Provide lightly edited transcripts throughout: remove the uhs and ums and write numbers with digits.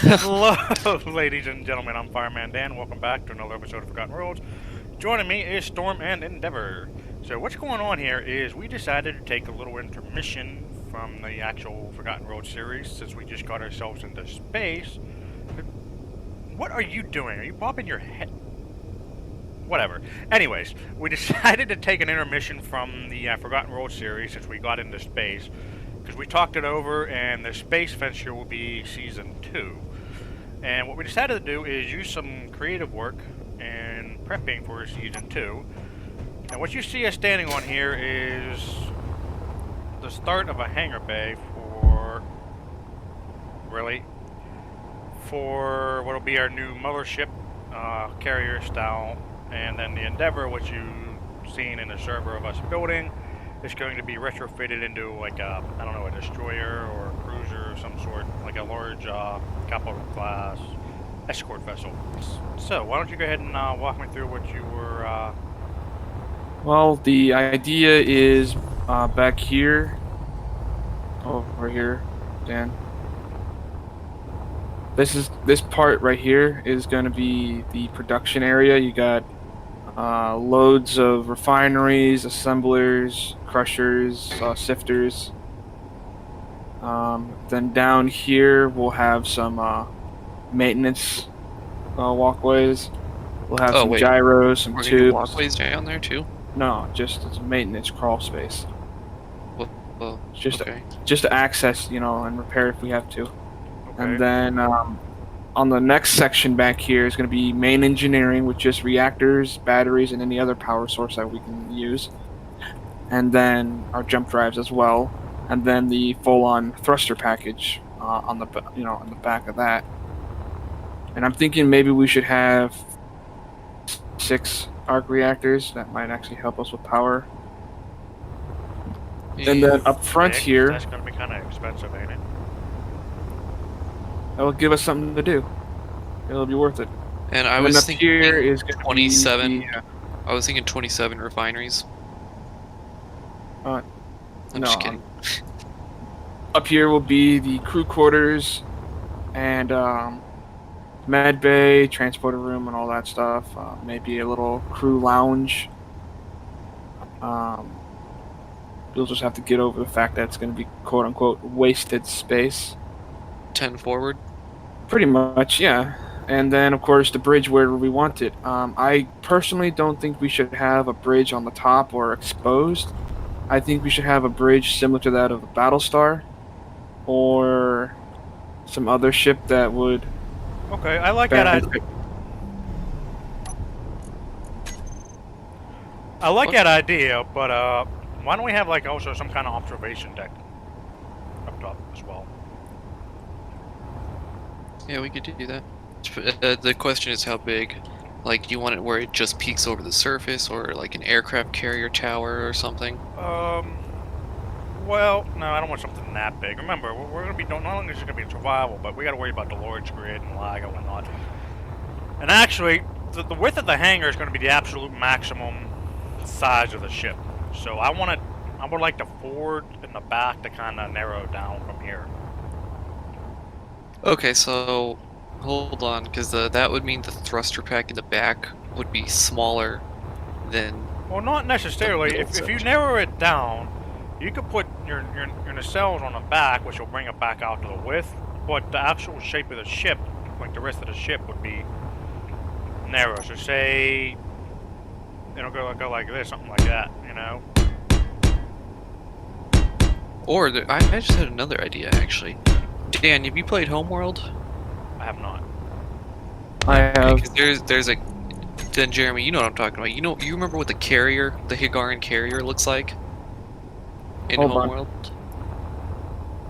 Hello, ladies and gentlemen. I'm Fireman Dan. Welcome back to another episode of Forgotten Worlds. Joining me is Storm and Endeavor. So what's going on here is we decided to take a little intermission from the actual Forgotten Worlds series since we just got ourselves into space. What are you doing? Are you bobbing your head? Whatever. Anyways, we decided to take an intermission from the Forgotten Worlds series since we got into space because we talked it over, and the space venture will be season 2. And what we decided to do is use some creative work and prepping for season 2. And what you see us standing on here is the start of a hangar bay for what'll be our new mothership, carrier style, and then the Endeavor, which you've seen in the server of us building, is going to be retrofitted into like a, I don't know, a destroyer or a cruiser of some sort, like a large capital class escort vessel. So why don't you go ahead and walk me through what you were... Well, the idea is back here. Over here, Dan. This part right here is going to be the production area. You got loads of refineries, assemblers, crushers, sifters. Then down here we'll have some maintenance walkways. We'll have some gyros, some We're gonna tubes. do walkways down there too? No, just it's a maintenance crawl space. Well, Just okay. just to access, and repair if we have to. Okay. And then on the next section back here is going to be main engineering with just reactors, batteries, and any other power source that we can use. And then our jump drives as well. And then the full-on thruster package on the back of that. And I'm thinking maybe we should have 6 arc reactors. That might actually help us with power. And then up front here, that's going to be kind of expensive, ain't it? that will give us something to do. It'll be worth it. And I was thinking here is 27. I was thinking 27 refineries. I'm just kidding. Up here will be the crew quarters and med bay, transporter room, and all that stuff. Maybe a little crew lounge. You'll just have to get over the fact that it's going to be quote-unquote wasted space. 10 forward? Pretty much, yeah. And then, of course, the bridge where we want it. I personally don't think we should have a bridge on the top or exposed. I think we should have a bridge similar to that of the Battlestar, or some other ship that would... Okay, I like that idea. I like that idea, but why don't we have like also some kind of observation deck up top as well? Yeah, we could do that. The question is how big. Like, do you want it where it just peeks over the surface, or like an aircraft carrier tower or something? Well, no, I don't want something that big. Remember, we're going to be, not only is it going to be survival, but we got to worry about the large grid and lag and whatnot. And actually, the width of the hangar is going to be the absolute maximum size of the ship. So I would like the forward and the back to kind of narrow down from here. Okay, so hold on, because that would mean the thruster pack in the back would be smaller than... Well, not necessarily. If you narrow it down, you could put your nacelles on the back, which will bring it back out to the width, but the actual shape of the ship, like the rest of the ship, would be narrow. So say, go like this, something like that, Or, I just had another idea, actually. Dan, have you played Homeworld? I have not. I have. Because there's a... Then, Jeremy, you know what I'm talking about. You remember what the Higaran carrier looks like? In Hold on. Homeworld?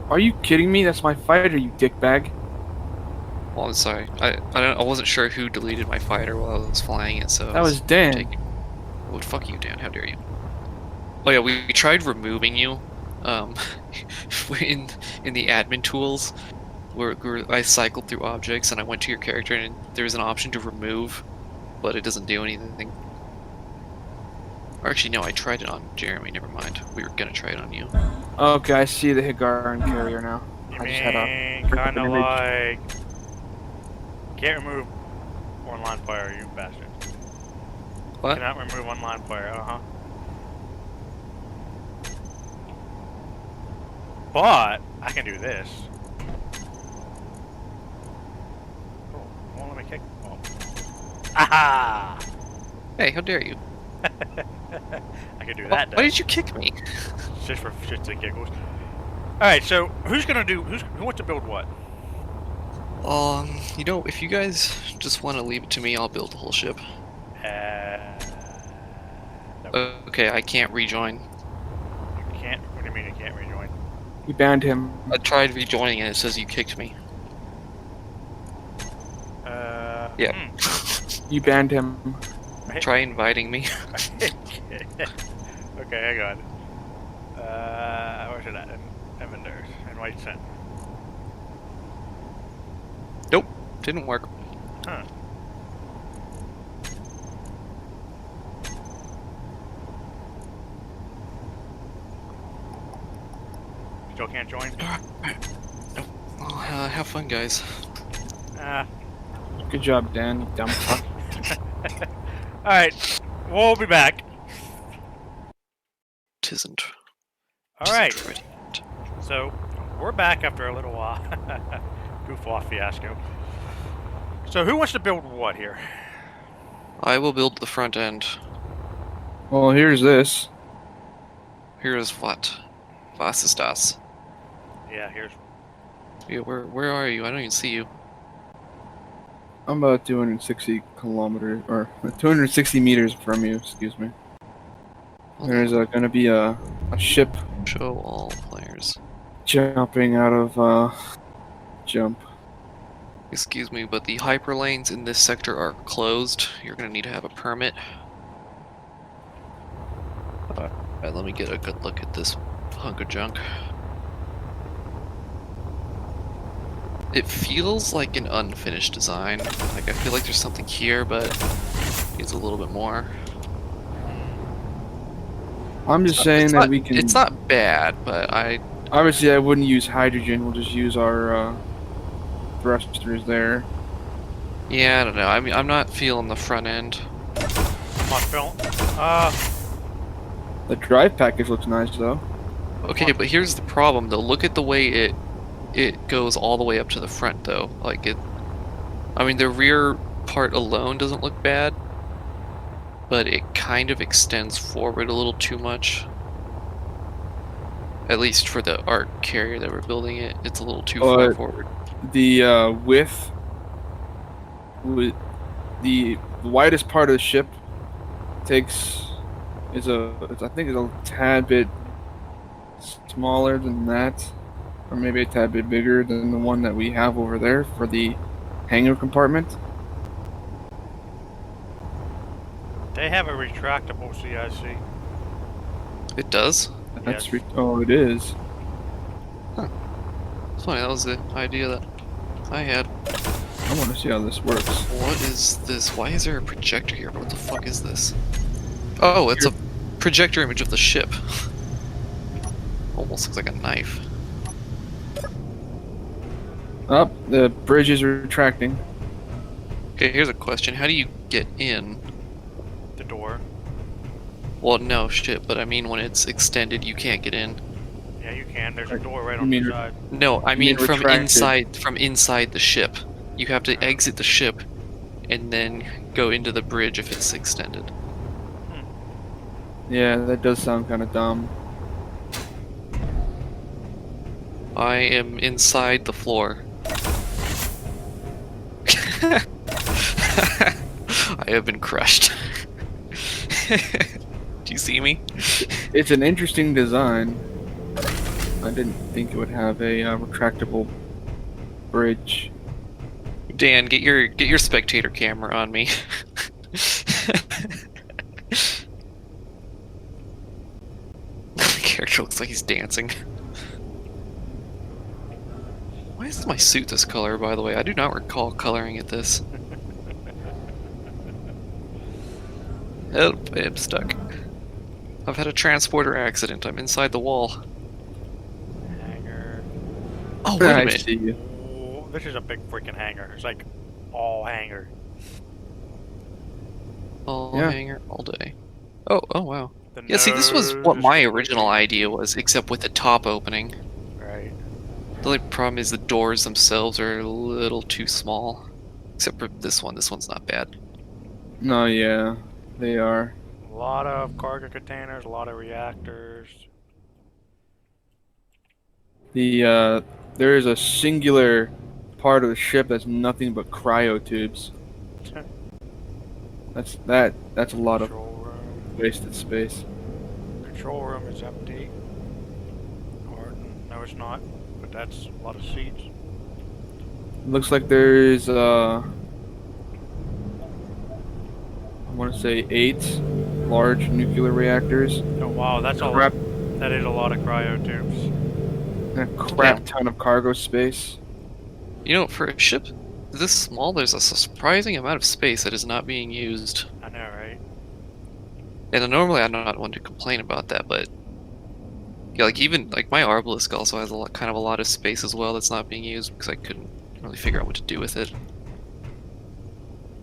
Are you kidding me? That's my fighter, you dickbag. Well, I'm sorry. I wasn't sure who deleted my fighter while I was flying it, so... That was Dan. Well, fuck you, Dan. How dare you? Oh yeah, we tried removing you. In the admin tools, where I cycled through objects and I went to your character and there was an option to remove, but it doesn't do anything. Or actually, no, I tried it on Jeremy. Never mind. We were gonna try it on you. Okay, I see the Higaran carrier now. You I just had a mean kind of like Can't remove online player, you bastard. What? Cannot remove online player, But I can do this. Oh, won't let me kick. Oh. Aha! Hey, how dare you? I can do that. Why did you kick me? Just for shits and giggles. All right, so who's gonna do? Who wants to build what? You know, if you guys just want to leave it to me, I'll build the whole ship. No. Okay, I can't rejoin. You can't. What do you mean you can't rejoin? You banned him. I tried rejoining and it says you kicked me. Yeah. You banned him. Try inviting me. Okay, I got it. Where's it at? Inventors. Invite sent. Nope, didn't work. Huh. Still can't join? Nope. Well, have fun, guys. Good job, Dan, you dumb fuck. Alright, we'll be back. Tisn't. Alright, Tisn't ready. so we're back after a little while. Goof off fiasco. So who wants to build what here? I will build the front end. Well, here's this. Here's what? Was ist das? Yeah, here's... Yeah, where are you? I don't even see you. I'm about 260 kilometers, or 260 meters from you, excuse me. There's gonna be a ship Show all players. jumping out of, jump. Excuse me, but the hyperlanes in this sector are closed. You're gonna need to have a permit. Alright, let me get a good look at this hunk of junk. It feels like an unfinished design. Like, I feel like there's something here, but it needs a little bit more. I'm just saying that we can... It's not bad, but Obviously, I wouldn't use hydrogen. We'll just use our, thrusters there. yeah, I don't know. I mean, I'm not feeling the front end. Come on, Phil. The drive package looks nice, though. Okay, but here's the problem, though. Look at the way it goes all the way up to the front, though. Like, I mean, the rear part alone doesn't look bad, but it kind of extends forward a little too much. At least for the arc carrier that we're building it's a little too far forward. The width, with the widest part of the ship I think is a tad bit smaller than that, or maybe a tad bit bigger than the one that we have over there for the hangar compartment. They have a retractable CIC. It does? Yes. Oh, it is. It's funny, that was the idea that I had. I want to see how this works. What is this? Why is there a projector here? What the fuck is this? Oh, it's a projector image of the ship. Almost looks like a knife. Oh, the bridge is retracting. Okay, here's a question. How do you get in? The door. Well, no, shit, but I mean when it's extended, you can't get in. Yeah, you can. There's a door right You on mean the side. No, I mean from retracted. inside the ship. You have to exit the ship and then go into the bridge if it's extended. Yeah, that does sound kind of dumb. I am inside the floor. I have been crushed. Do you see me? It's an interesting design. I didn't think it would have a retractable bridge. Dan, get your spectator camera on me. The character looks like he's dancing. Why is my suit this color, by the way? I do not recall coloring it this. Help, I'm stuck. I've had a transporter accident. I'm inside the wall. Hangar. Oh, wait a I minute. see you. Oh, this is a big freaking hangar. It's like all hangar. All Yeah. hangar, all day. Oh wow. The Yeah, see, this was nose what is my completely original idea empty. was, except with the top opening. Right. The only problem is the doors themselves are a little too small. Except for this one. This one's not bad. No, yeah, they are. A lot of cargo containers, a lot of reactors. There is a singular part of the ship that's nothing but cryo tubes. That's a lot of Control room. wasted space. Control room is empty. Or no, it's not. But that's a lot of seats. Looks like there's I want to say 8 large nuclear reactors. Oh wow, that's all. Crap, That is a lot of cryo tubes. and a crap ton of cargo space. You know, for a ship this small, there's a surprising amount of space that is not being used. I know, right? And normally I'm not one to complain about that, but yeah, like even like my Arbalisk also has kind of a lot of space as well that's not being used because I couldn't really figure out what to do with it.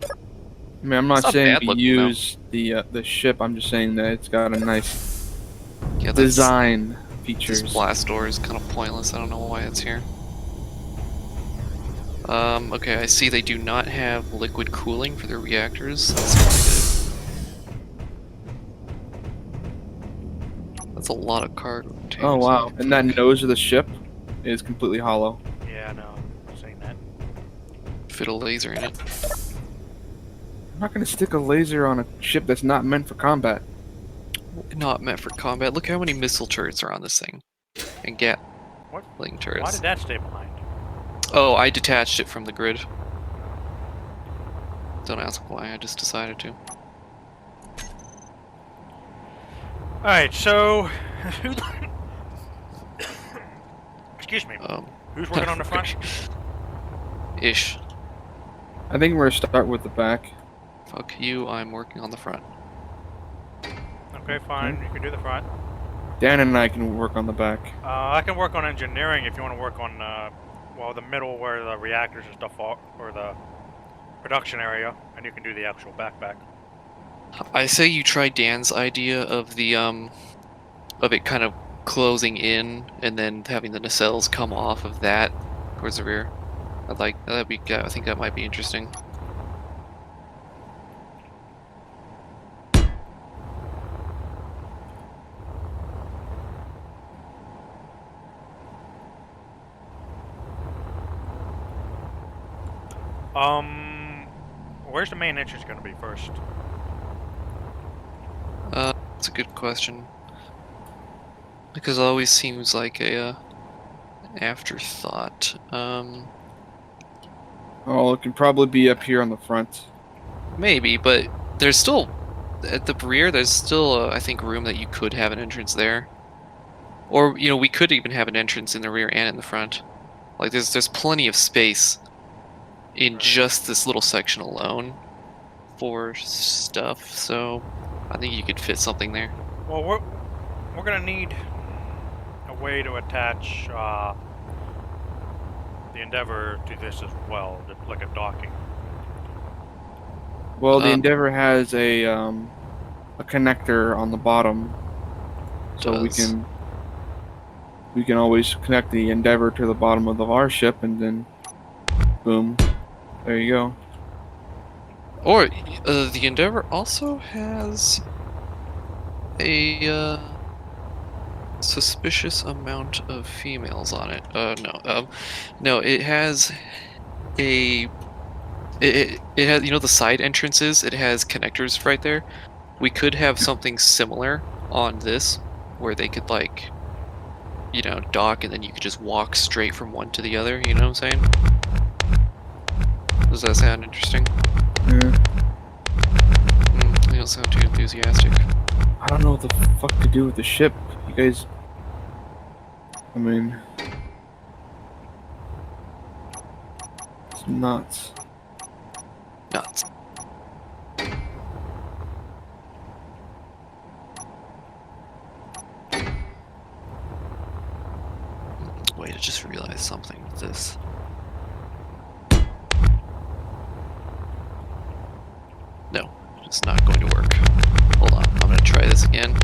I mean, I'm It's not not saying bad we looking, though. use the ship. I'm just saying that it's got a nice Yeah, design this features. blast door is kind of pointless. I don't know why it's here. Okay, I see they do not have liquid cooling for their reactors. That's negative. That's a lot of cargo containers. Oh wow! And that nose of the ship is completely hollow. Yeah, I know. I've seen that. Fit a laser in it. I'm not gonna stick a laser on a ship that's not meant for combat. Not meant for combat. Look how many missile turrets are on this thing. And What? Gatling Why turrets. did that stay behind? Oh, I detached it from the grid. Don't ask why, I just decided to. Alright, so... Excuse me. Who's working on the front? Ish. I think we're gonna start with the back. Fuck you, I'm working on the front. Okay, fine. You can do the front. Dan and I can work on the back. I can work on engineering if you want to work on, well, the middle where the reactors and stuff are, or the production area, and you can do the actual backpack. I say you try Dan's idea of the of it kind of closing in and then having the nacelles come off of that towards the rear. I think that might be interesting. Where's the main entrance going to be first? That's a good question. Because it always seems like a afterthought. Oh, it can probably be up here on the front. Maybe, but there's still at the rear. There's still, I think, room that you could have an entrance there, or we could even have an entrance in the rear and in the front. Like there's plenty of space in just this little section alone for stuff. So I think you could fit something there. Well, we're going to need a way to attach the Endeavor to this as well, like a docking. Well, the Endeavor has a connector on the bottom, so we can always connect the Endeavor to the bottom of our ship, and then boom, there you go. Or the Endeavor also has a suspicious amount of females on it. No, it has it has, the side entrances, it has connectors right there. We could have something similar on this where they could dock and then you could just walk straight from one to the other, you know what I'm saying? Does that sound interesting? Yeah. You don't sound too enthusiastic. I don't know what the fuck to do with the ship. You guys, I mean, it's nuts. Nuts. Wait, I just realized something with this. No, it's not going to work. Hold on, I'm gonna try this again.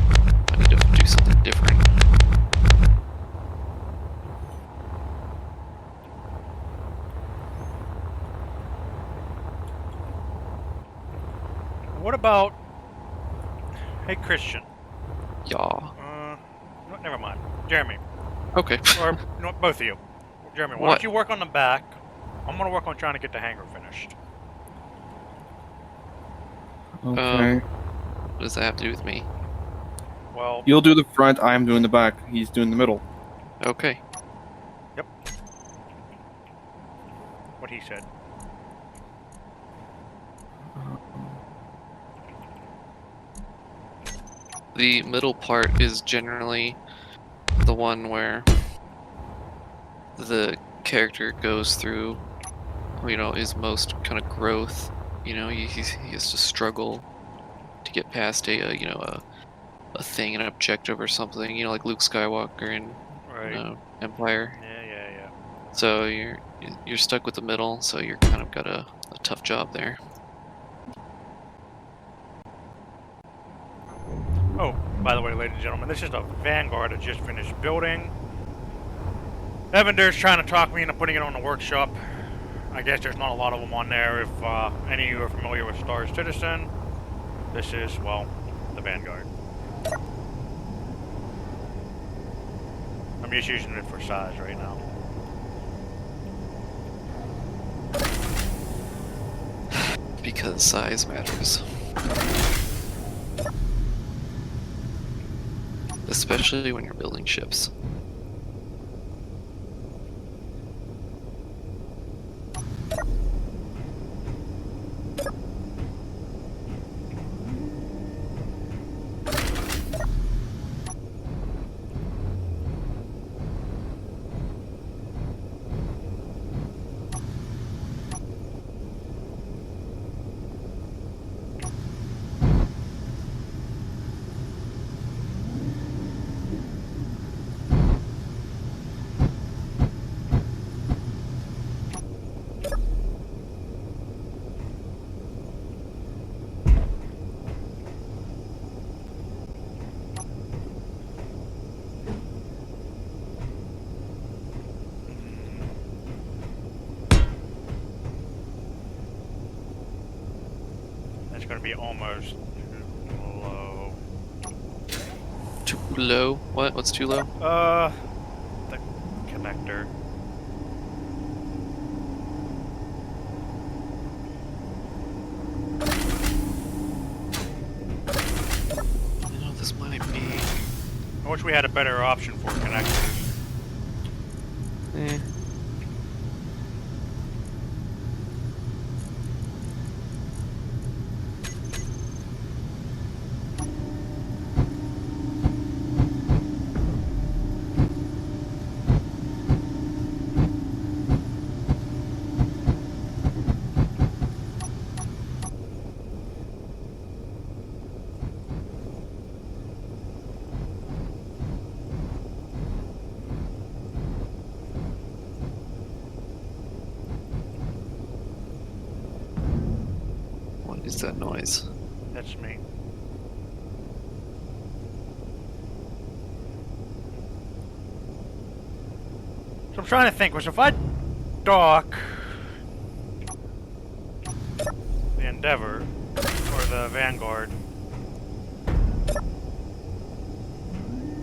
I need to do something different. What about... Hey, Christian. Yeah. No, never mind. Jeremy. Okay. Or, no, both of you. Jeremy, why What? don't you work on the back? I'm gonna work on trying to get the hangar finished. Okay. What does that have to do with me? Well, You'll do the front, I'm doing the back. He's doing the middle. Okay. what he said. The middle part is generally the one where the character goes through, you know, his most kind of growth. You know, he has to struggle to get past a you know, a thing, an objective or something. You know, like Luke Skywalker in Right. Empire. Yeah. So you're stuck with the middle. So you're kind of got a tough job there. Oh, by the way, ladies and gentlemen, this is the Vanguard I just finished building. Evander's trying to talk me into putting it on the workshop. I guess there's not a lot of them on there. If any of you are familiar with Star Citizen, this is, well, the Vanguard. I'm just using it for size right now. Because size matters. Especially when you're building ships. That's going to be almost too low. Too low? What? What's too low? The connector. You know, this might be... I wish we had a better option for connectors. Eh. What is that noise? That's me. So I'm trying to think, was if I dock the Endeavor or the Vanguard,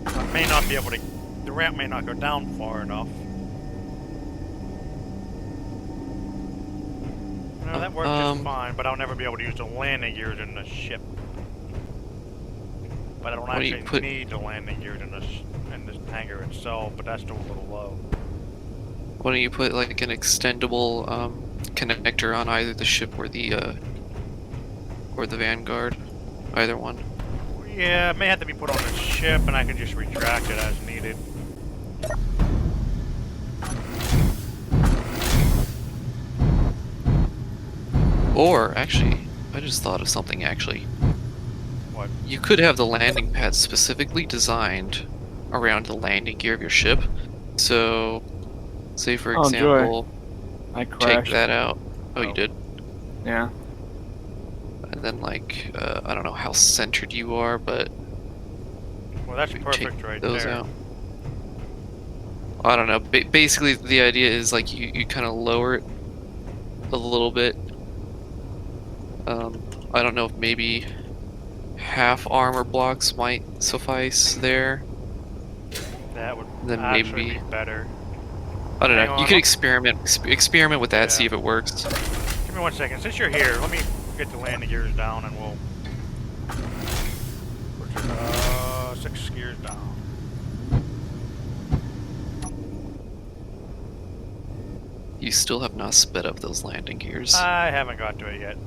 I may not be able to, the ramp may not go down far enough. No, that works just fine, but I'll never be able to use the landing gears in the ship. But I don't actually need the landing gears in this hangar itself, but that's still a little low. Why don't you put like an extendable connector on either the ship or the Vanguard? Either one. Yeah, it may have to be put on the ship, and I can just retract it as needed. Or, actually, I just thought of something actually. What? You could have the landing pad specifically designed around the landing gear of your ship. So, say for Oh, example, I take crashed. that out. Oh, Oh. you did? Yeah. And then like I don't know how centered you are, but Well, that's we can perfect take right those there. out. I don't know. Basically, the idea is like you kind of lower it a little bit. I don't know if maybe half armor blocks might suffice there. That would Then actually maybe be better. I don't Hang know. You on, could experiment with that, see Yeah. if it works. Give me 1 second. Since you're here, let me get the landing gears down and we'll... 6 gears down. You still have not sped up those landing gears. I haven't got to it yet.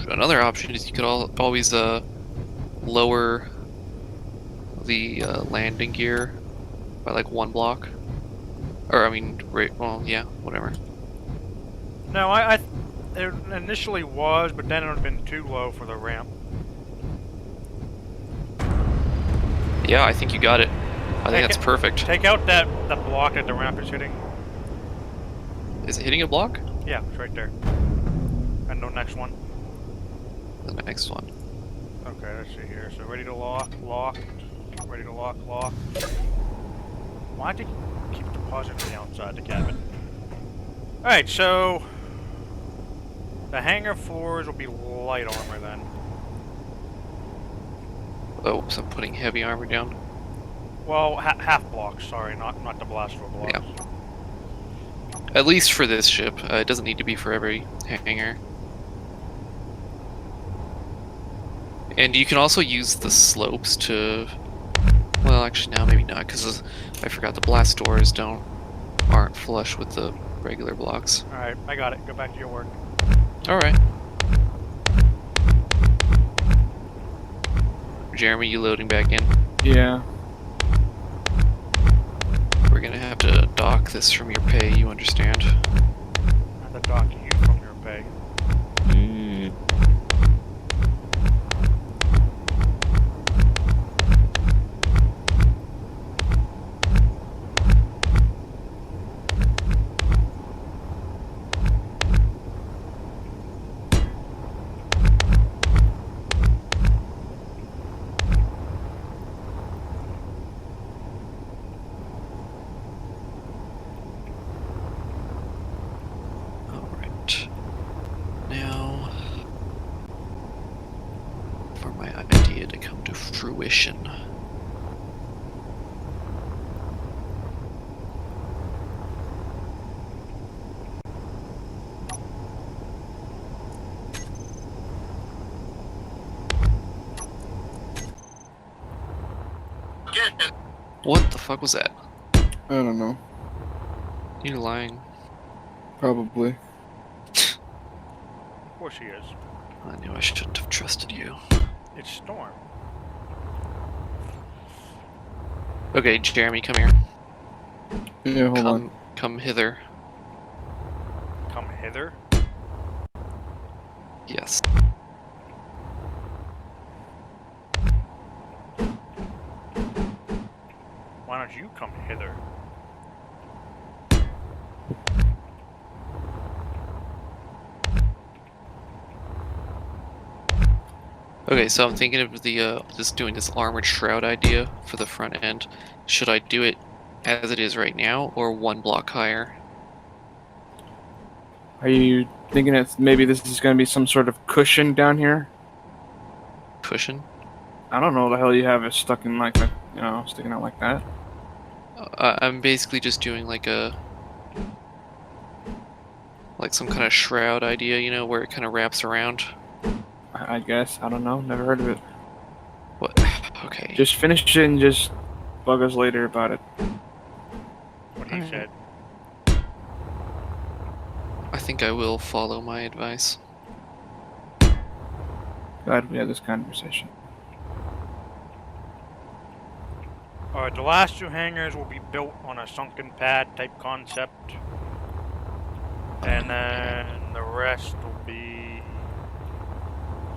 Another option is you could always lower the landing gear by like 1 block. Or I mean, well, yeah, whatever. No, it initially was, but then it would have been too low for the ramp. Yeah, I think you got it. I think that's it- perfect. Take out that block that the ramp is hitting. Is it hitting a block? Yeah, it's right there. And the next one. The next one. Okay, let's see here. So ready to lock, locked. Ready to lock, locked. Why'd you keep depositing me outside the cabin? Alright, so the hangar floors will be light armor then. Oh, so I'm putting heavy armor down. Well, half blocks, sorry, not the blast door blocks. Yeah. At least for this ship. It doesn't need to be for every hangar. And you can also use the slopes to... Well, actually, now maybe not, because I forgot the blast doors aren't flush with the regular blocks. Alright, I got it. Go back to your work. Alright. Jeremy, you loading back in? Yeah. We're gonna have to dock this from your pay, you understand? And the dock you from your pay. Alright. Now, for my idea to come to fruition. What the fuck was that? I don't know. You're lying. Probably. Of course he is. I knew I shouldn't have trusted you. It's Storm. Okay, Jeremy, come here. Yeah, hold on. Come hither. Come hither. Yes. Why don't you come hither? Okay, so I'm thinking of the just doing this armored shroud idea for the front end. Should I do it as it is right now, or 1 block higher? Are you thinking that maybe this is going to be some sort of cushion down here? Cushion? I don't know what the hell you have it stuck in like that, you know, sticking out like that. I'm basically just doing like some kind of shroud idea, you know, where it kind of wraps around. I guess. I don't know. Never heard of it. What? Okay. Just finish it and just bug us later about it. What he said. I think I will follow my advice. Glad we had this conversation. Alright, the last 2 hangars will be built on a sunken pad type concept. And then the rest will be...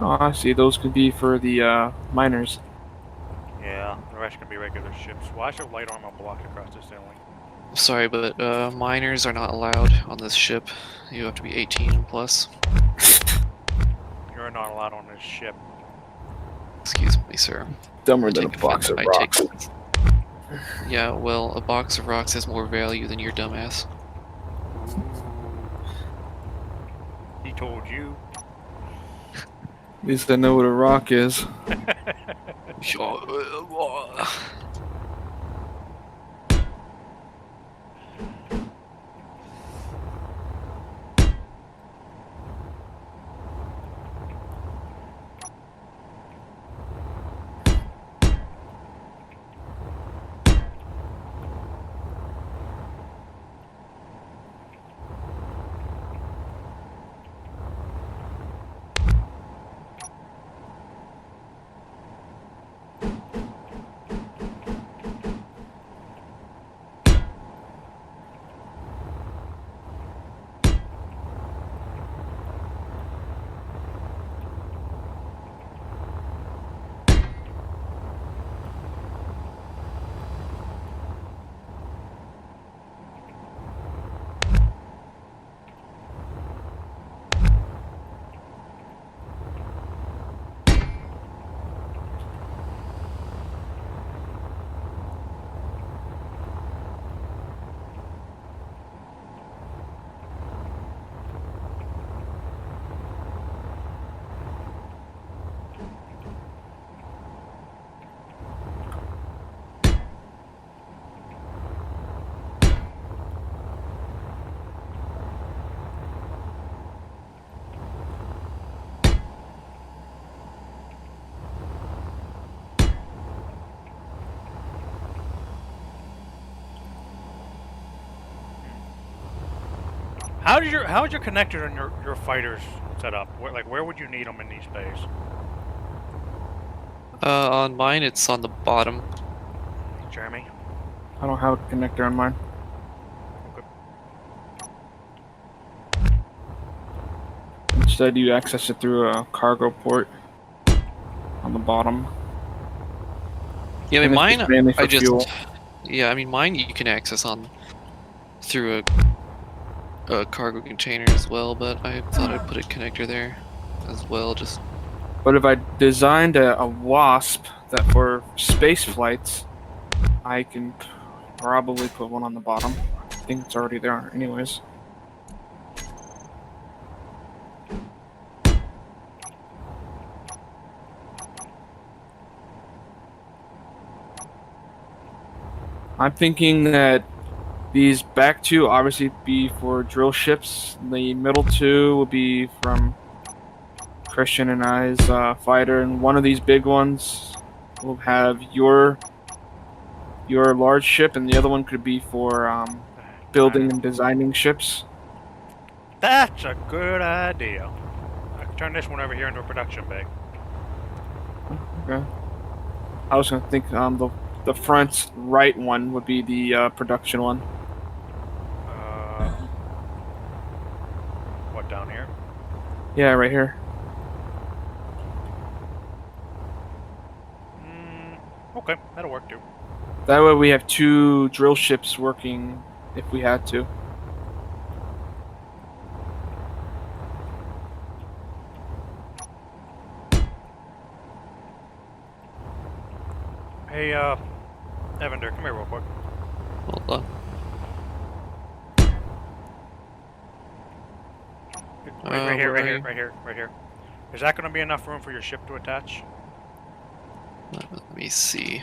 Oh, I see. Those could be for the miners. Yeah, the rest can be regular ships. Why is there light armor blocked across the ceiling? Sorry, but minors are not allowed on this ship. You have to be 18 and plus. You're not allowed on this ship. Excuse me, sir. Dumber I than a take box of offense- I take rocks. offense. Yeah, well, a box of rocks has more value than your dumbass. He told you. At least I know what a rock is. How's your connector and your fighters set up? Where would you need them in these bays? On mine, it's on the bottom. Jeremy? I don't have a connector on mine. Okay. Instead, you access it through a cargo port on the bottom. Yeah, I mean, And it's mine, just mainly for I just... fuel. Yeah, I mean, mine you can access on through a cargo container as well, but I thought I'd put a connector there as well, just... But if I designed a wasp that for space flights, I can probably put one on the bottom. I think it's already there anyways. I'm thinking that these back two obviously be for drill ships. The middle two will be from Christian and I's fighter, and one of these big ones will have your large ship, and the other one could be for building and designing ships. That's a good idea. I can turn this one over here into a production bay. Okay. I was gonna think the front right one would be the production one. What, down here? Yeah, right here. Okay, that'll work too. That way we have two drill ships working if we had to. Hey, Evander, come here real quick. Hold on. Right here, where right are here, you? right here, right here. Is that going to be enough room for your ship to attach? Let me see.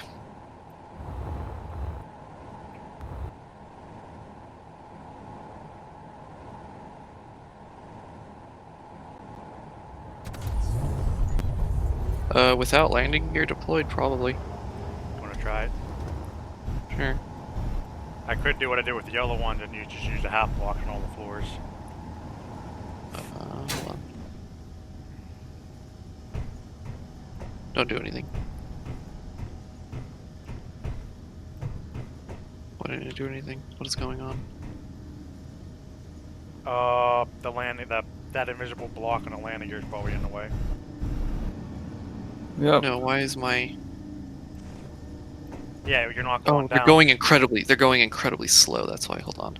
Without landing gear deployed, probably. Want to try it? Sure. I could do what I did with the yellow ones and you just use a half block on all the floors. Hold on. Don't do anything. Why didn't it do anything? What is going on? The landing, that invisible block on the landing gear is probably in the way. Yep. No, why is my... Yeah, you're not Oh, going they're down. going incredibly. They're going incredibly slow. That's why. Hold on.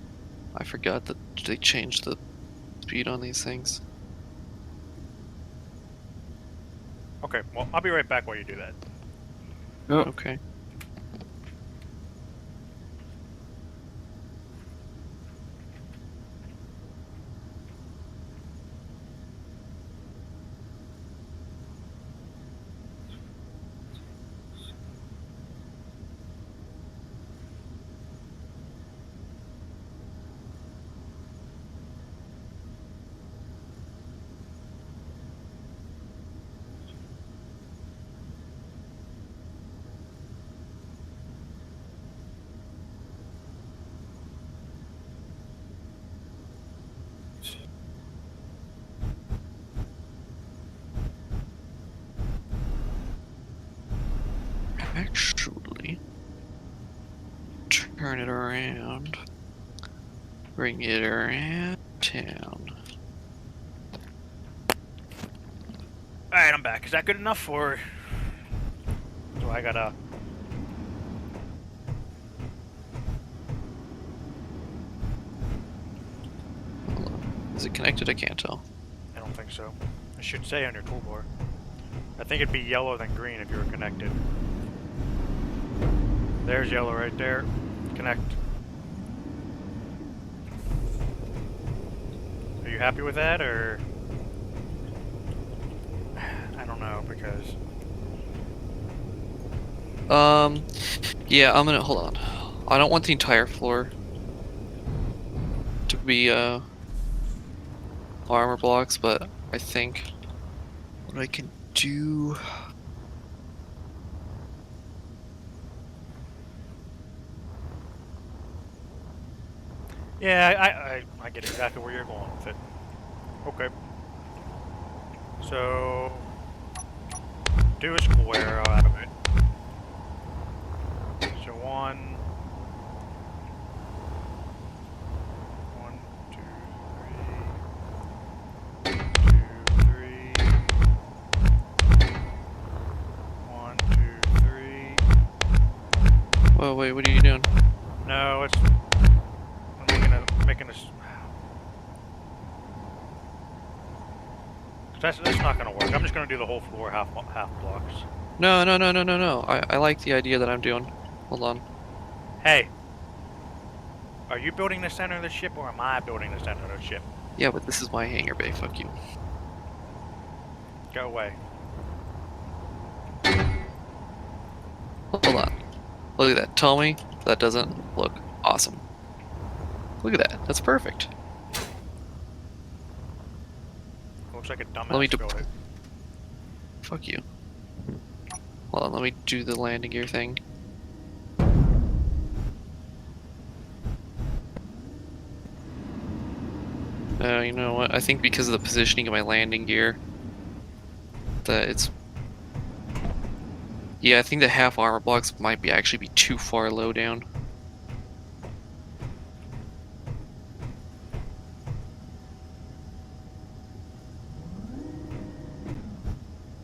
I forgot that they changed the speed on these things. Okay, well, I'll be right back while you do that. Oh, Okay. Actually, turn it around. Bring it around town. Alright, I'm back. Is that good enough, or... So I gotta... Hold on. Is it connected? I can't tell. I don't think so. It should say on your toolbar. I think it'd be yellow than green if you were connected. There's yellow right there. Connect. Are you happy with that, or... I don't know, because... Yeah, I'm gonna, hold on. I don't want the entire floor to be, armor blocks, but I think what I can do... Yeah, I get exactly where you're going with it. Okay. So... Do a square out of it. So one... 1, 2, 3... 2, 3... 1, 2, 3... Whoa, wait, what are you doing? No, it's... I'm making a... That's not gonna work. I'm just gonna do the whole floor half blocks. No. I like the idea that I'm doing. Hold on. Hey! Are you building the center of the ship, or am I building the center of the ship? Yeah, but this is my hangar bay, fuck you. Go away. Hold on. Look at that. Tell me that doesn't look awesome. Look at that. That's perfect. Looks like a Let me dumbass built it. Fuck you. Hold on, let me do the landing gear thing. You know what? I think because of the positioning of my landing gear, that it's... Yeah, I think the half armor blocks might be actually be too far low down.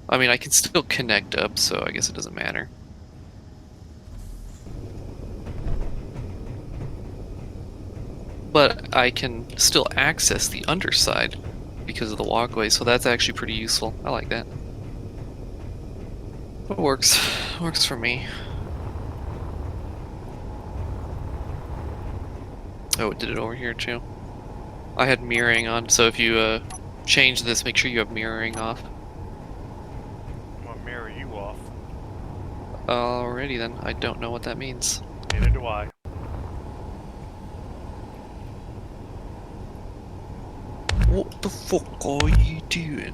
I mean, I can still connect up, so I guess it doesn't matter. But I can still access the underside because of the walkway, so that's actually pretty useful. I like that. It works. Works for me. Oh, it did it over here too. I had mirroring on, so if you change this, make sure you have mirroring off. I'm gonna mirror you off. Alrighty then, I don't know what that means. Neither do I. What the fuck are you doing?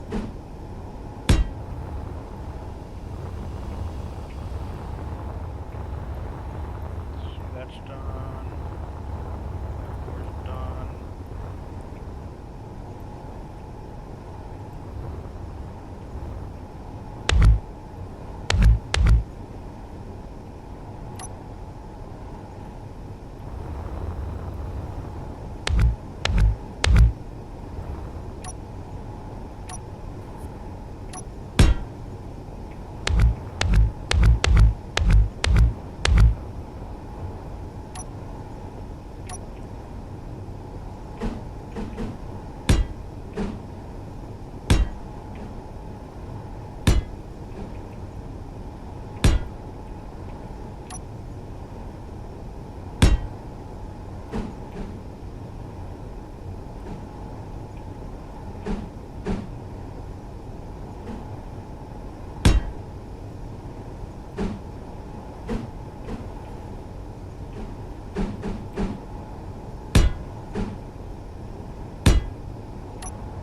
So that's done. Door's done.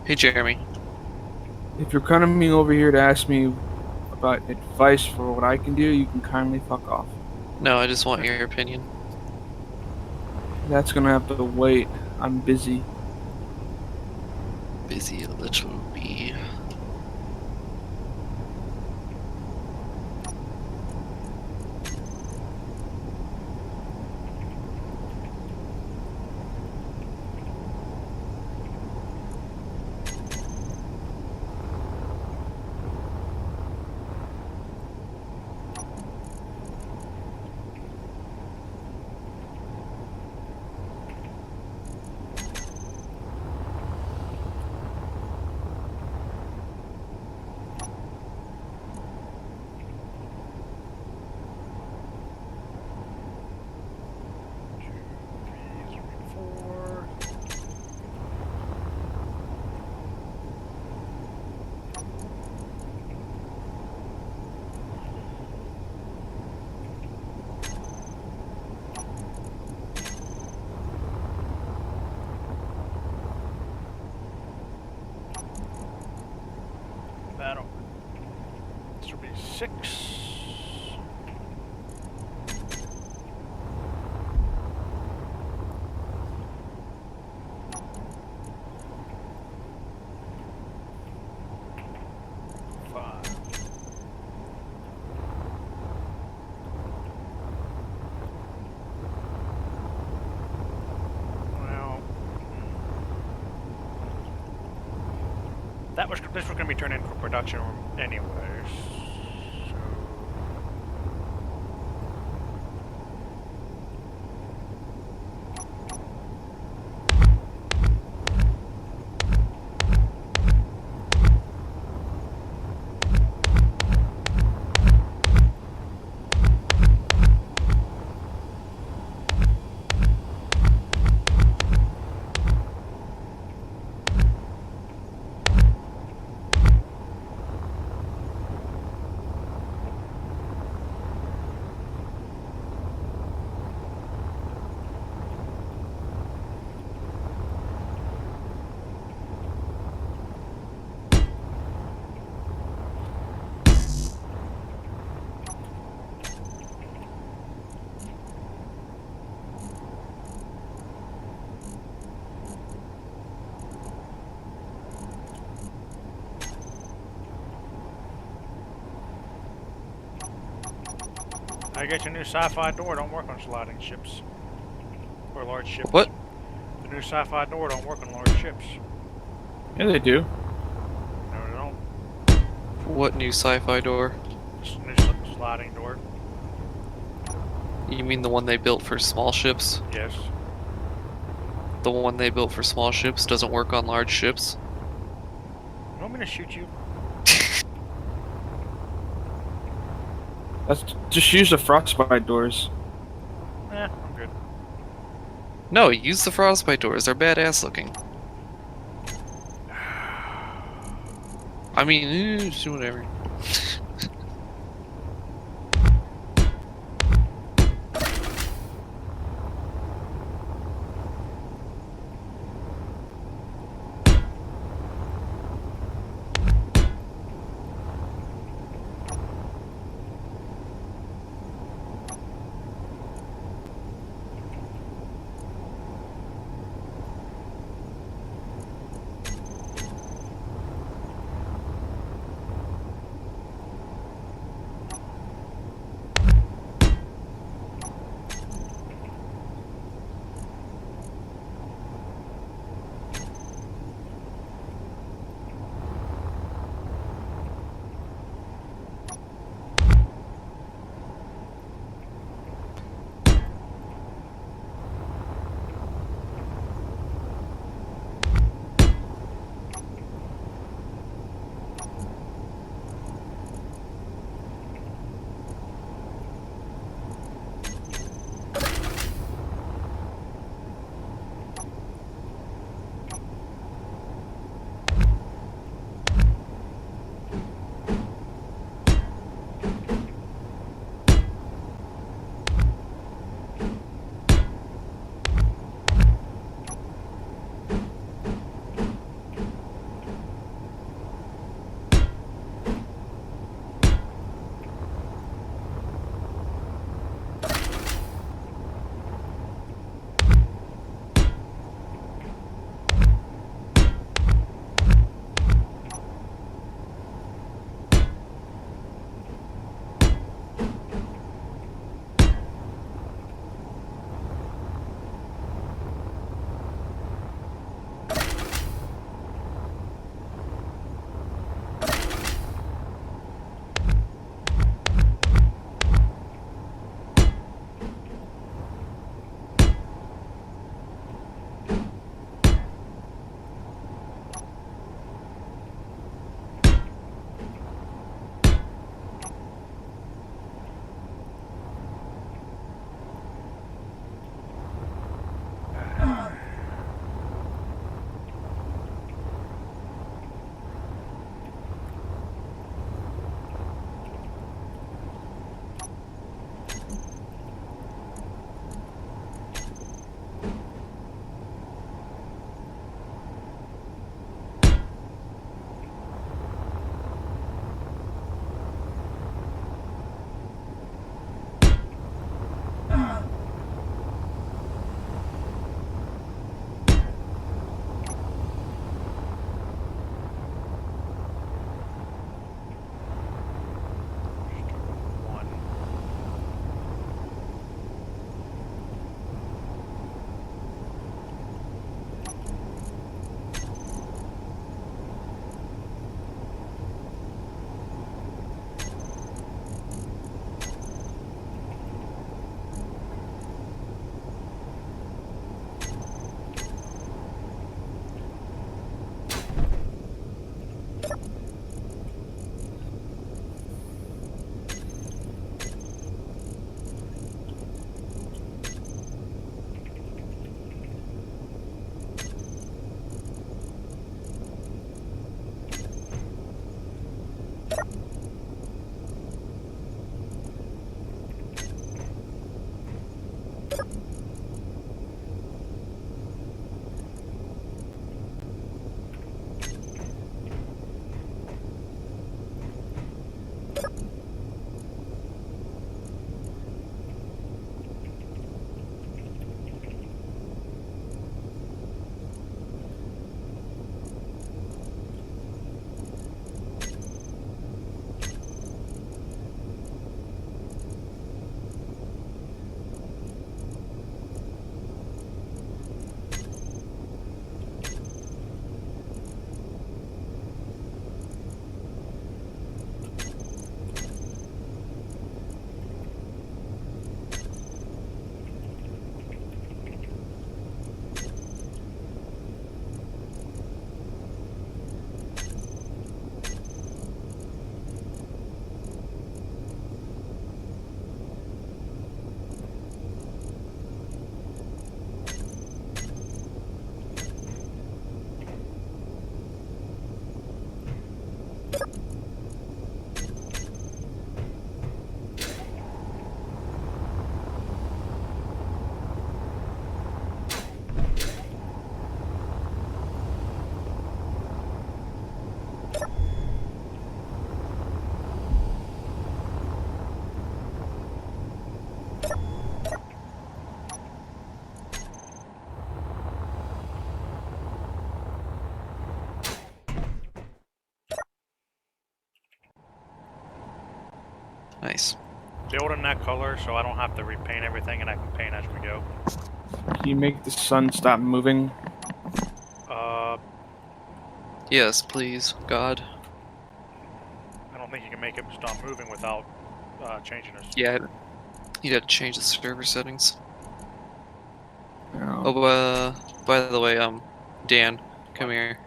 Hey, Jeremy. If you're coming over here to ask me about advice for what I can do, you can kindly fuck off. No, I just want your opinion. That's gonna have to wait. I'm busy. Busy a little bee. Battle. This will be 6. This was going to be turned into a production room anyways. So I guess your new sci-fi door don't work on sliding ships. Or large ships. What? The new sci-fi door don't work on large ships. Yeah, they do. No, they don't. What new sci-fi door? New sliding door. You mean the one they built for small ships? Yes. The one they built for small ships doesn't work on large ships? You want me to shoot you? That's just use the frostbite doors. I'm good. No, use the frostbite doors. They're badass looking. I mean, just whatever. Nice. Building that color so I don't have to repaint everything and I can paint as we go. Can you make the sun stop moving? Yes, please, God. I don't think you can make it stop moving without changing this. Yeah, you'd have to change the server settings. No. Oh, by the way, Dan, come here.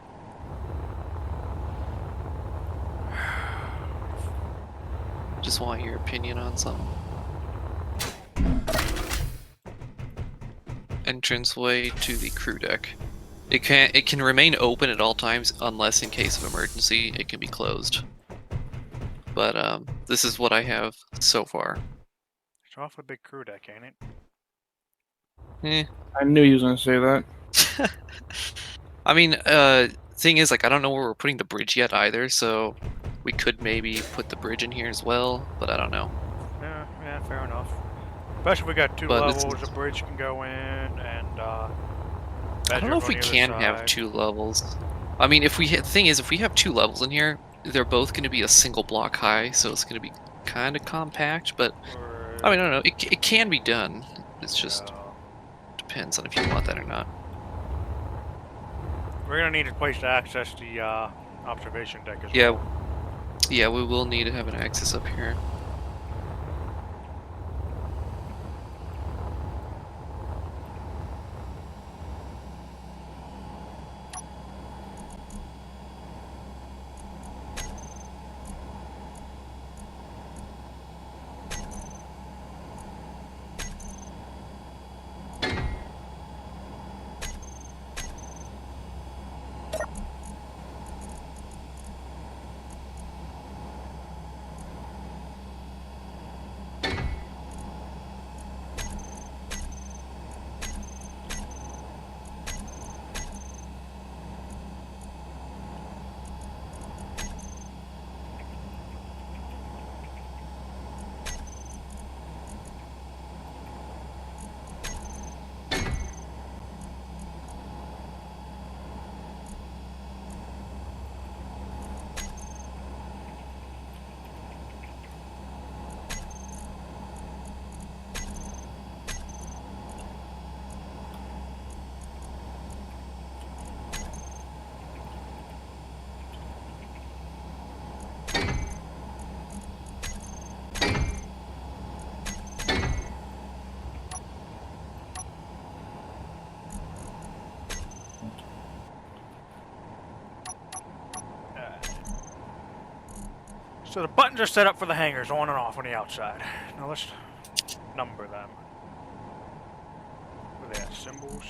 Just want your opinion on something. Entranceway to the crew deck. It can remain open at all times unless in case of emergency it can be closed. But this is what I have so far. It's an awfully big crew deck, ain't it? Eh. I knew he was gonna say that. I mean, thing is, like, I don't know where we're putting the bridge yet either, so we could maybe put the bridge in here as well, but I don't know. Yeah, fair enough. Especially if we got two But levels, the bridge can go in, and I don't know if we can have 2 levels. I mean, if we the thing is, if we have 2 levels in here, they're both going to be a single block high, so it's going to be kind of compact. But I mean, I don't know. It can be done. It's just depends on if you want that or not. We're gonna need a place to access the observation deck as Yeah, well. yeah, we will need to have an access up here. So the buttons are set up for the hangers, on and off on the outside. Now let's number them. What are they at? Symbols?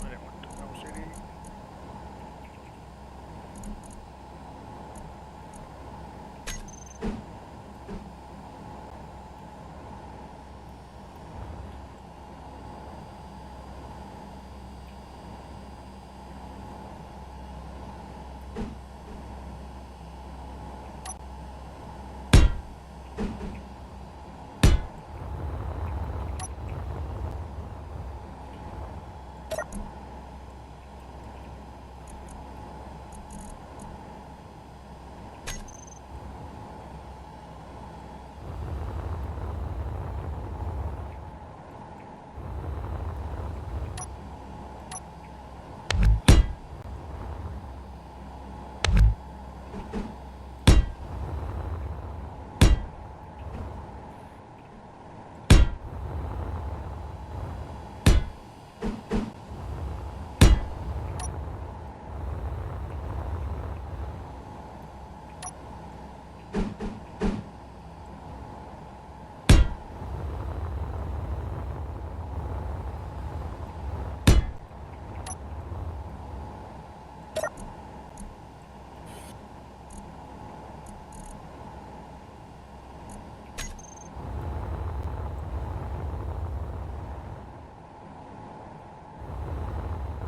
I didn't want the LCD.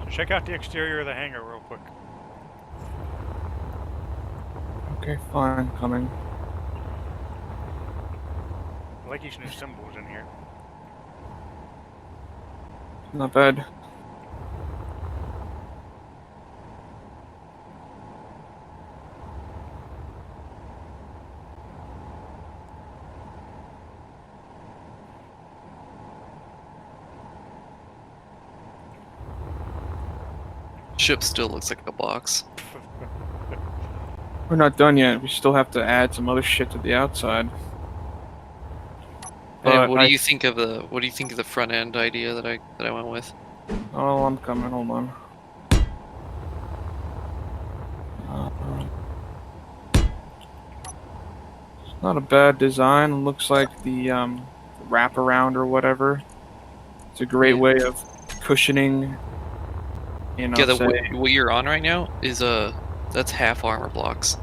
So check out the exterior of the hangar real quick. Okay, fine, coming. I like these new symbols in here. Not bad. Ship still looks like a box. We're not done yet. We still have to add some other shit to the outside. Hey, But what do you think of the front end idea that I went with? Oh, I'm coming. Hold on. It's not a bad design. It looks like the wraparound or whatever. It's a great Yeah. way of cushioning. You know, Yeah, say, what you're on right now is that's half armor blocks.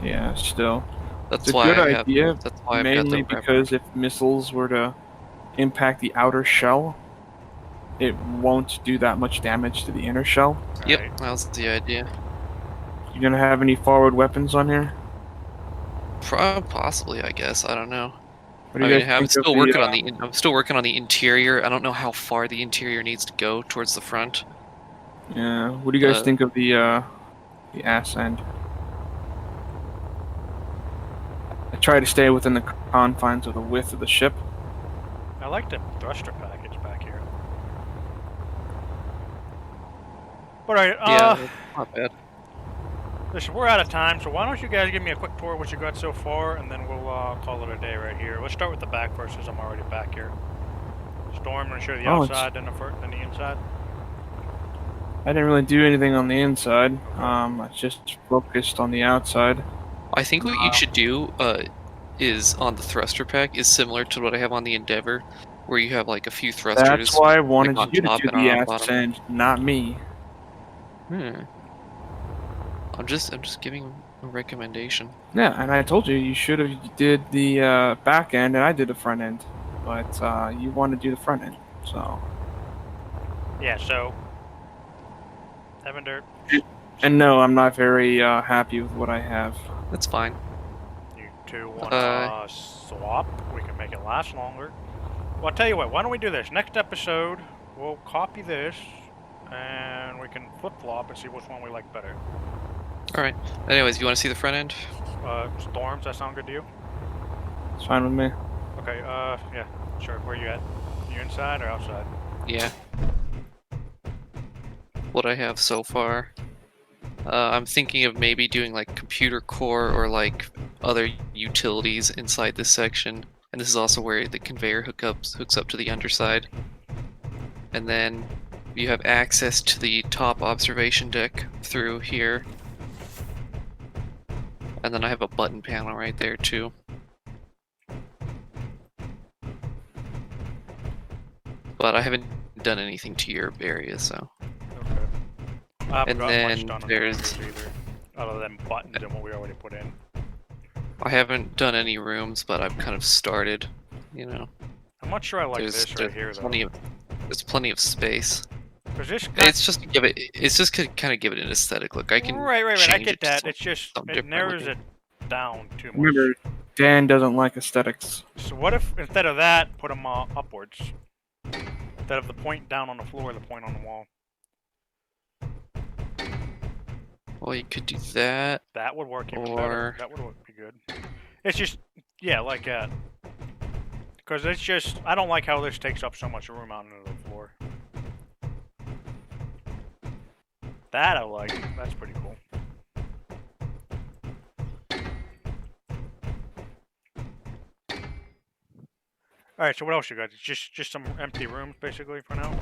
yeah, still. That's It's a why good I have. idea, That's why I've got mainly the because if missiles were to impact the outer shell, it won't do that much damage to the inner shell. Yep, Right. that was the idea. You gonna have any forward weapons on here? Possibly, I guess. I don't know. What do I you mean, guys I'm think of still the? working on the. I'm still working on the interior. I don't know how far the interior needs to go towards the front. Yeah. What do you guys think of the ass end? I try to stay within the confines of the width of the ship. I like the thruster package back here. Alright, Yeah, not bad. Listen, we're out of time, so why don't you guys give me a quick tour of what you got so far, and then we'll call it a day right here. Let's start with the back first, since I'm already back here. Storm, gonna show the outside, then the inside. I didn't really do anything on the inside. I just focused on the outside. I think what you should do is on the thruster pack is similar to what I have on the Endeavor, where you have like a few thrusters. That's why I wanted like, you to top do and the on bottom. ascent, not me. I'm just giving a recommendation. Yeah, and I told you should have did the back end, and I did the front end, but you want to do the front end, so. Yeah. So. Evander. And no, I'm not very happy with what I have. That's fine. You two wanna swap? We can make it last longer. Well, I'll tell you what. Why don't we do this? Next episode, we'll copy this, and we can flip flop and see which one we like better. All right. Anyways, you want to see the front end? Storms, that sound good to you? It's fine with me. Okay, yeah, sure. Where you at? You inside or outside? Yeah. What I have so far. I'm thinking of maybe doing like computer core or like other utilities inside this section. And this is also where the conveyor hooks up to the underside. And then you have access to the top observation deck through here. And then I have a button panel right there too. But I haven't done anything to your area, so. Okay. I haven't And got then much done on there's- the either, other than buttons and what we already put in. I haven't done any rooms, but I've kind of started, you know. I'm not sure I like this right here, though. There's plenty of space. Because this It's just to give it. It's just to kind of give it an aesthetic look. I can. right. I change get it to that. some- It's just something it different narrows looking. it down too much. Remember, Dan doesn't like aesthetics. So what if instead of that, put them upwards? Instead of the point down on the floor, the point on the wall. Well, you could do that. That would work even Or- better. That would be good. It's just, yeah, like that. Because it's just, I don't like how this takes up so much room out into the floor. That I like. That's pretty cool. Alright, so what else you got? It's just some empty rooms, basically, for now?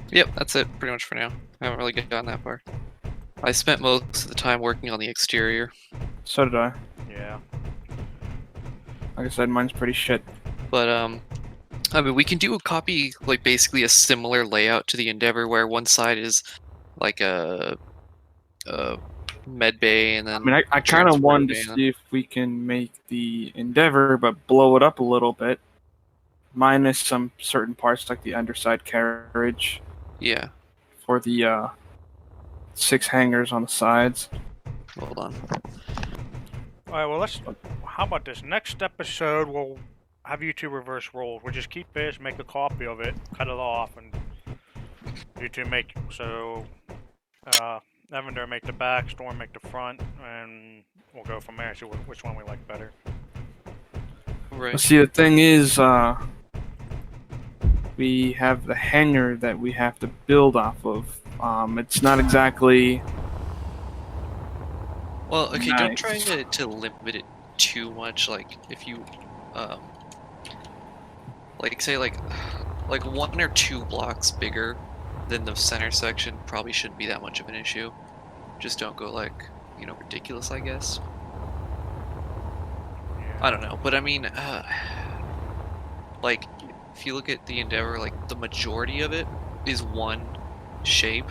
Yep, that's it pretty much for now. I haven't really gotten that far. I spent most of the time working on the exterior. So did I. Yeah. Like I said, mine's pretty shit. But I mean, we can do a copy, like basically a similar layout to the Endeavor, where one side is like a med bay, and then I mean, I kind of transport wanted to bay, and see if we can make the Endeavor, but blow it up a little bit. Minus some certain parts, like the underside carriage yeah. for the 6 hangars on the sides. Hold on. Alright, well, how about this? Next episode, we'll have you two reverse roles. We'll just keep this, make a copy of it, cut it off, and you two make, so, Evander make the back, Storm make the front, and we'll go from there, see which one we like better. Right. See, the thing is, we have the hangar that we have to build off of. It's not exactly... Well, okay, don't Nice. try to limit it too much. Like, if you, like, say, like 1 or 2 blocks bigger than the center section probably shouldn't be that much of an issue. Just don't go, like, you know, ridiculous, I guess. Yeah. I don't know, but I mean, like, if you look at the Endeavor, like, the majority of it is one shape.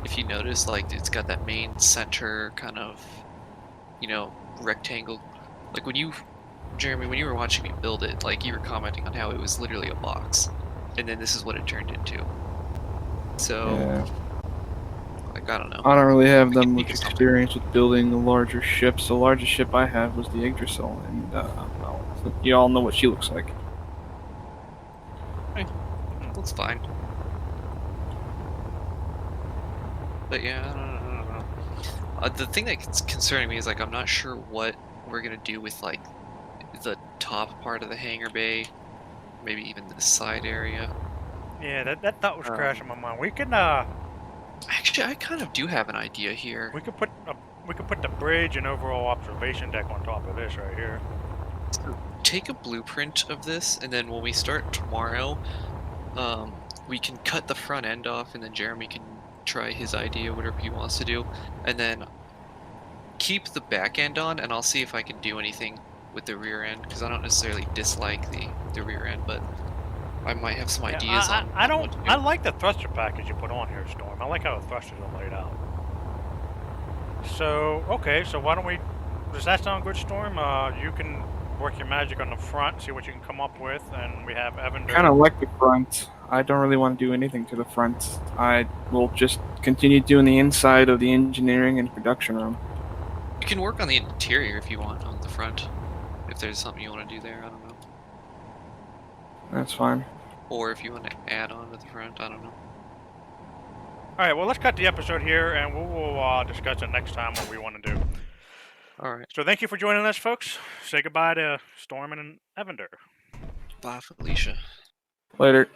If you notice, like, it's got that main center kind of, you know, rectangle. Like, Jeremy, when you were watching me build it, like, you were commenting on how it was literally a box. And then this is what it turned into. So, Yeah. like, I don't know. I don't really have We that can much think of something. experience with building the larger ships. The largest ship I have was the Yggdrasil, and well, you all know what she looks like. That's fine. But yeah, I don't know. The thing that's concerning me is, like, I'm not sure what we're gonna do with, like, the top part of the hangar bay, maybe even the side area. Yeah, that thought was crashing my mind. We can Actually, I kind of do have an idea here. We could put the bridge and overall observation deck on top of this right here. So take a blueprint of this, and then when we start tomorrow, we can cut the front end off, and then Jeremy can try his idea, whatever he wants to do, and then keep the back end on, and I'll see if I can do anything with the rear end, because I don't necessarily dislike the rear end, but I might have some ideas on what to do. I like the thruster package you put on here, Storm. I like how the thrusters are laid out. So, okay, so why don't we... Does that sound good, Storm? You can work your magic on the front, see what you can come up with, and we have Evan... Kind of like the front. I don't really want to do anything to the front. I will just continue doing the inside of the engineering and production room. You can work on the interior if you want on the front. If there's something you want to do there, I don't know. That's fine. Or if you want to add on to the front, I don't know. Alright, well, let's cut the episode here, and we will discuss it next time what we want to do. Alright. So thank you for joining us, folks. Say goodbye to Storm and Evander. Bye, Felicia. Later.